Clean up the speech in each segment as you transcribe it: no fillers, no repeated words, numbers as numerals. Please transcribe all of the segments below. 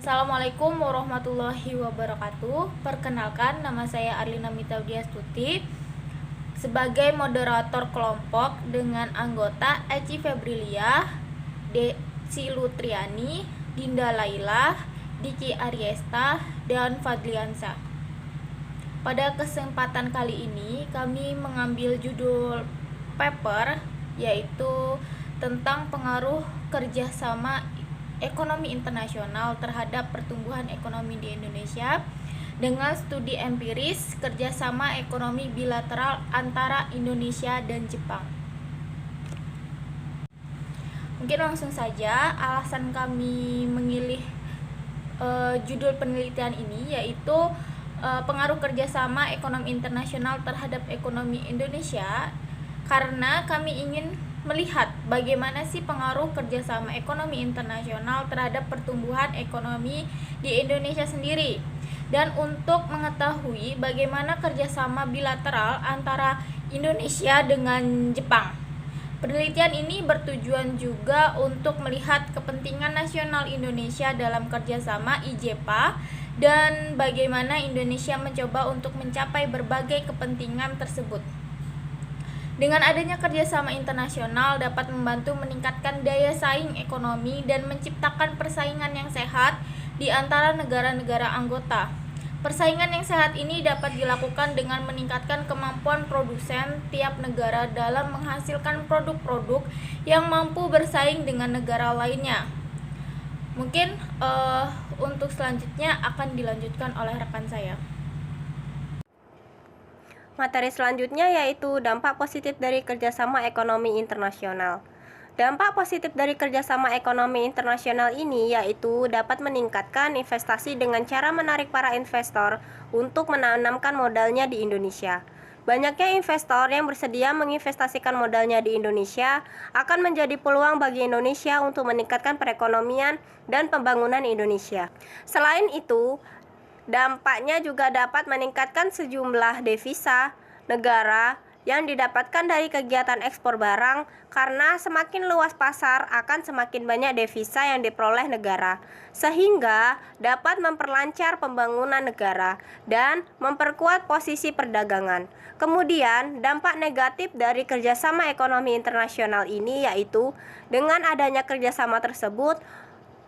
Assalamualaikum warahmatullahi wabarakatuh. Perkenalkan, nama saya Arlina Mitaudiastuti sebagai moderator kelompok dengan anggota Eci Febrilia, Desi Lutriani, Dinda Laila, Diki Ariesta, dan Fadliansa. Pada kesempatan kali ini kami mengambil judul paper yaitu tentang pengaruh kerjasama ekonomi internasional terhadap pertumbuhan ekonomi di Indonesia dengan studi empiris kerjasama ekonomi bilateral antara Indonesia dan Jepang. Mungkin langsung saja, alasan kami memilih judul penelitian ini yaitu pengaruh kerjasama ekonomi internasional terhadap ekonomi Indonesia, karena kami ingin melihat bagaimana sih pengaruh kerjasama ekonomi internasional terhadap pertumbuhan ekonomi di Indonesia sendiri, dan untuk mengetahui bagaimana kerjasama bilateral antara Indonesia dengan Jepang. Penelitian ini bertujuan juga untuk melihat kepentingan nasional Indonesia dalam kerjasama IJEPA dan bagaimana Indonesia mencoba untuk mencapai berbagai kepentingan tersebut. Dengan adanya kerjasama internasional dapat membantu meningkatkan daya saing ekonomi dan menciptakan persaingan yang sehat di antara negara-negara anggota. Persaingan yang sehat ini dapat dilakukan dengan meningkatkan kemampuan produsen tiap negara dalam menghasilkan produk-produk yang mampu bersaing dengan negara lainnya. Mungkin untuk selanjutnya akan dilanjutkan oleh rekan saya. Materi selanjutnya yaitu dampak positif dari kerjasama ekonomi internasional. Dampak positif dari kerjasama ekonomi internasional ini yaitu dapat meningkatkan investasi dengan cara menarik para investor untuk menanamkan modalnya di Indonesia. Banyaknya investor yang bersedia menginvestasikan modalnya di Indonesia akan menjadi peluang bagi Indonesia untuk meningkatkan perekonomian dan pembangunan Indonesia. Selain itu, dampaknya juga dapat meningkatkan sejumlah devisa negara yang didapatkan dari kegiatan ekspor barang, karena semakin luas pasar akan semakin banyak devisa yang diperoleh negara, sehingga dapat memperlancar pembangunan negara dan memperkuat posisi perdagangan. Kemudian, dampak negatif dari kerjasama ekonomi internasional ini yaitu dengan adanya kerjasama tersebut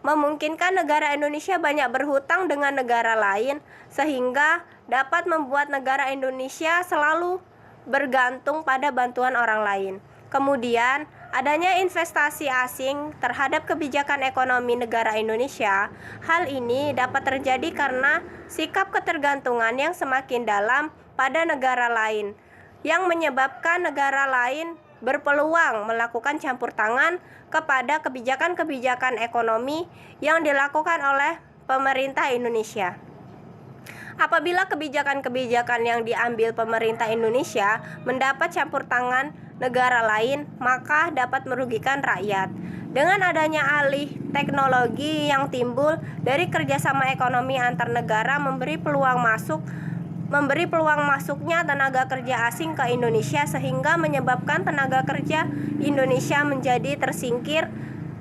memungkinkan negara Indonesia banyak berhutang dengan negara lain, sehingga dapat membuat negara Indonesia selalu bergantung pada bantuan orang lain. Kemudian, adanya investasi asing terhadap kebijakan ekonomi negara Indonesia. Hal ini dapat terjadi karena sikap ketergantungan yang semakin dalam pada negara lain, yang menyebabkan negara lain berpeluang melakukan campur tangan kepada kebijakan-kebijakan ekonomi yang dilakukan oleh pemerintah Indonesia. Apabila kebijakan-kebijakan yang diambil pemerintah Indonesia mendapat campur tangan negara lain, maka dapat merugikan rakyat. Dengan adanya alih teknologi yang timbul dari kerjasama ekonomi antar negara memberi peluang masuknya tenaga kerja asing ke Indonesia, sehingga menyebabkan tenaga kerja Indonesia menjadi tersingkir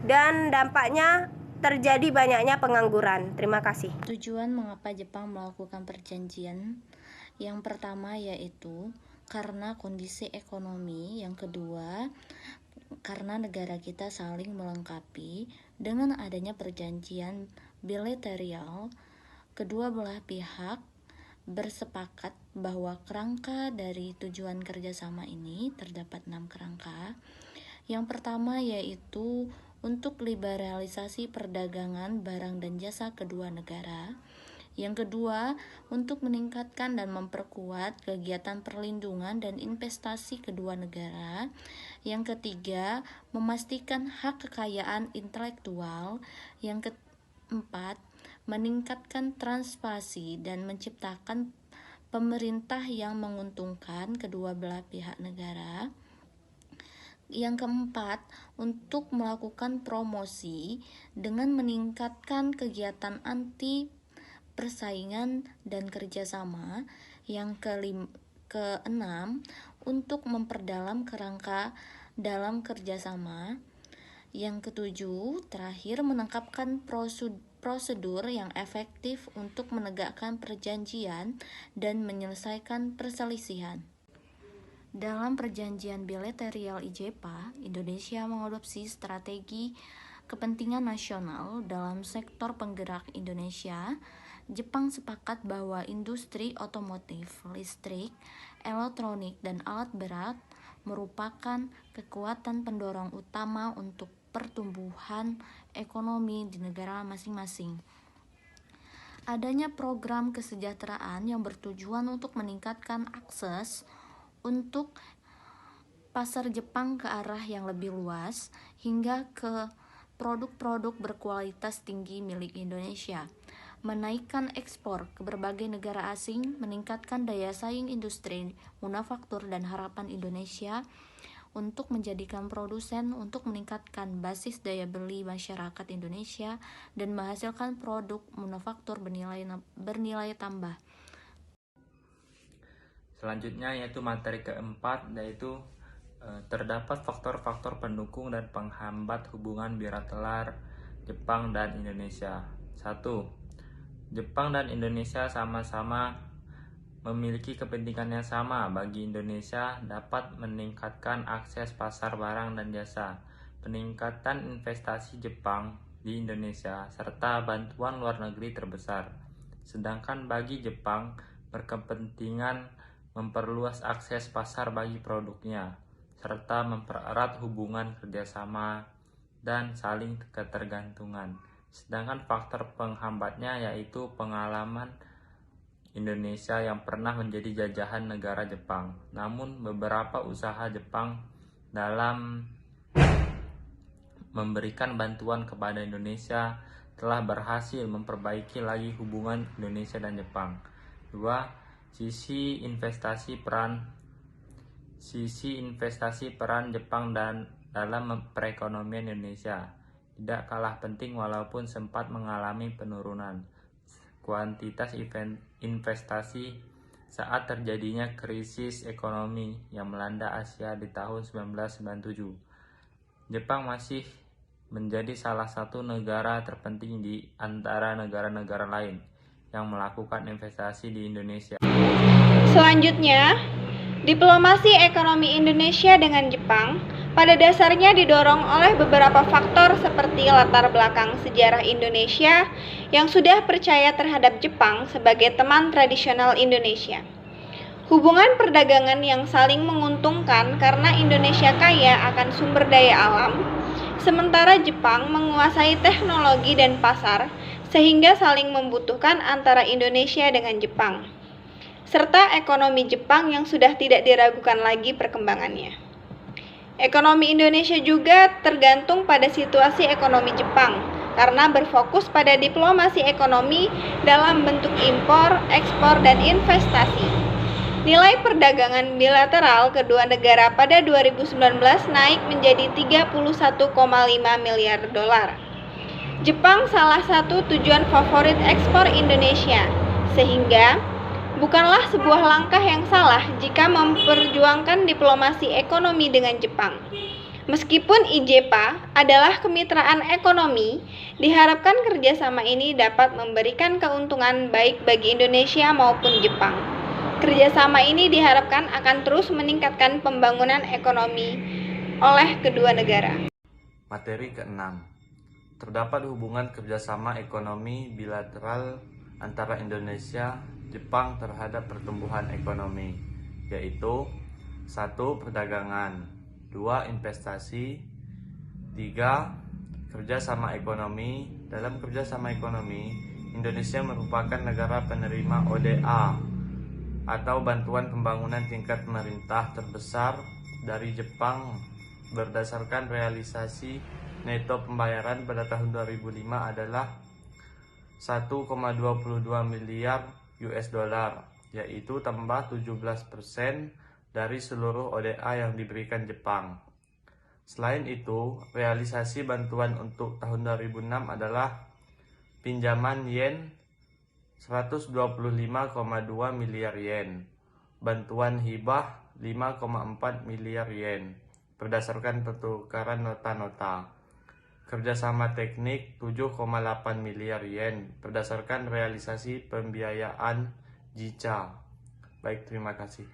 dan dampaknya terjadi banyaknya pengangguran. Terima kasih. Tujuan mengapa Jepang melakukan perjanjian? Yang pertama yaitu karena kondisi ekonomi, yang kedua karena negara kita saling melengkapi. Dengan adanya perjanjian bilateral, kedua belah pihak bersepakat bahwa kerangka dari tujuan kerjasama ini terdapat 6 kerangka. Yang pertama yaitu untuk liberalisasi perdagangan barang dan jasa kedua negara. Yang kedua, untuk meningkatkan dan memperkuat kegiatan perlindungan dan investasi kedua negara. Yang ketiga, memastikan hak kekayaan intelektual. Yang keempat, meningkatkan transparansi dan menciptakan pemerintah yang menguntungkan kedua belah pihak negara. Yang keempat, untuk melakukan promosi dengan meningkatkan kegiatan anti persaingan dan kerjasama. Yang keenam, untuk memperdalam kerangka dalam kerjasama. Yang ketujuh, terakhir menangkapkan prosedur yang efektif untuk menegakkan perjanjian dan menyelesaikan perselisihan. Dalam perjanjian bilateral IJPA, Indonesia mengadopsi strategi kepentingan nasional dalam sektor penggerak Indonesia. Jepang sepakat bahwa industri otomotif, listrik, elektronik, dan alat berat merupakan kekuatan pendorong utama untuk pertumbuhan ekonomi di negara masing-masing. Adanya program kesejahteraan yang bertujuan untuk meningkatkan akses untuk pasar Jepang ke arah yang lebih luas hingga ke produk-produk berkualitas tinggi milik Indonesia, menaikkan ekspor ke berbagai negara asing, meningkatkan daya saing industri, manufaktur, dan harapan Indonesia untuk menjadikan produsen untuk meningkatkan basis daya beli masyarakat Indonesia dan menghasilkan produk manufaktur bernilai tambah. Selanjutnya yaitu materi keempat, yaitu terdapat faktor-faktor pendukung dan penghambat hubungan bilateral Jepang dan Indonesia. 1. Jepang dan Indonesia sama-sama memiliki kepentingan yang sama. Bagi Indonesia dapat meningkatkan akses pasar barang dan jasa, peningkatan investasi Jepang di Indonesia, serta bantuan luar negeri terbesar. Sedangkan bagi Jepang berkepentingan memperluas akses pasar bagi produknya, serta mempererat hubungan kerjasama dan saling ketergantungan. Sedangkan faktor penghambatnya yaitu pengalaman Indonesia yang pernah menjadi jajahan negara Jepang. Namun beberapa usaha Jepang dalam memberikan bantuan kepada Indonesia telah berhasil memperbaiki lagi hubungan Indonesia dan Jepang. 2. Sisi investasi peran Jepang dan dalam perekonomian Indonesia tidak kalah penting walaupun sempat mengalami penurunan kuantitas investasi saat terjadinya krisis ekonomi yang melanda Asia di tahun 1997. Jepang masih menjadi salah satu negara terpenting di antara negara-negara lain yang melakukan investasi di Indonesia. Selanjutnya, diplomasi ekonomi Indonesia dengan Jepang pada dasarnya didorong oleh beberapa faktor seperti latar belakang sejarah Indonesia yang sudah percaya terhadap Jepang sebagai teman tradisional Indonesia. Hubungan perdagangan yang saling menguntungkan karena Indonesia kaya akan sumber daya alam, sementara Jepang menguasai teknologi dan pasar sehingga saling membutuhkan antara Indonesia dengan Jepang, serta ekonomi Jepang yang sudah tidak diragukan lagi perkembangannya. Ekonomi Indonesia juga tergantung pada situasi ekonomi Jepang karena berfokus pada diplomasi ekonomi dalam bentuk impor, ekspor, dan investasi. Nilai perdagangan bilateral kedua negara pada 2019 naik menjadi 31,5 miliar dolar. Jepang salah satu tujuan favorit ekspor Indonesia, sehingga bukanlah sebuah langkah yang salah jika memperjuangkan diplomasi ekonomi dengan Jepang. Meskipun IJPA adalah kemitraan ekonomi, diharapkan kerjasama ini dapat memberikan keuntungan baik bagi Indonesia maupun Jepang. Kerjasama ini diharapkan akan terus meningkatkan pembangunan ekonomi oleh kedua negara. Materi ke-6. Terdapat hubungan kerjasama ekonomi bilateral antara Indonesia Jepang terhadap pertumbuhan ekonomi, yaitu 1. Perdagangan, 2. Investasi, 3. Kerjasama ekonomi. Dalam kerjasama ekonomi, Indonesia merupakan negara penerima ODA atau bantuan pembangunan tingkat pemerintah terbesar dari Jepang berdasarkan realisasi neto pembayaran pada tahun 2005 adalah 1,22 miliar US dollar, yaitu tambah 17% dari seluruh ODA yang diberikan Jepang. Selain itu, realisasi bantuan untuk tahun 2006 adalah pinjaman yen 125,2 miliar yen, bantuan hibah 5,4 miliar yen, berdasarkan pertukaran nota-nota. Kerjasama teknik 7,8 miliar yen berdasarkan realisasi pembiayaan JICA. Baik, terima kasih.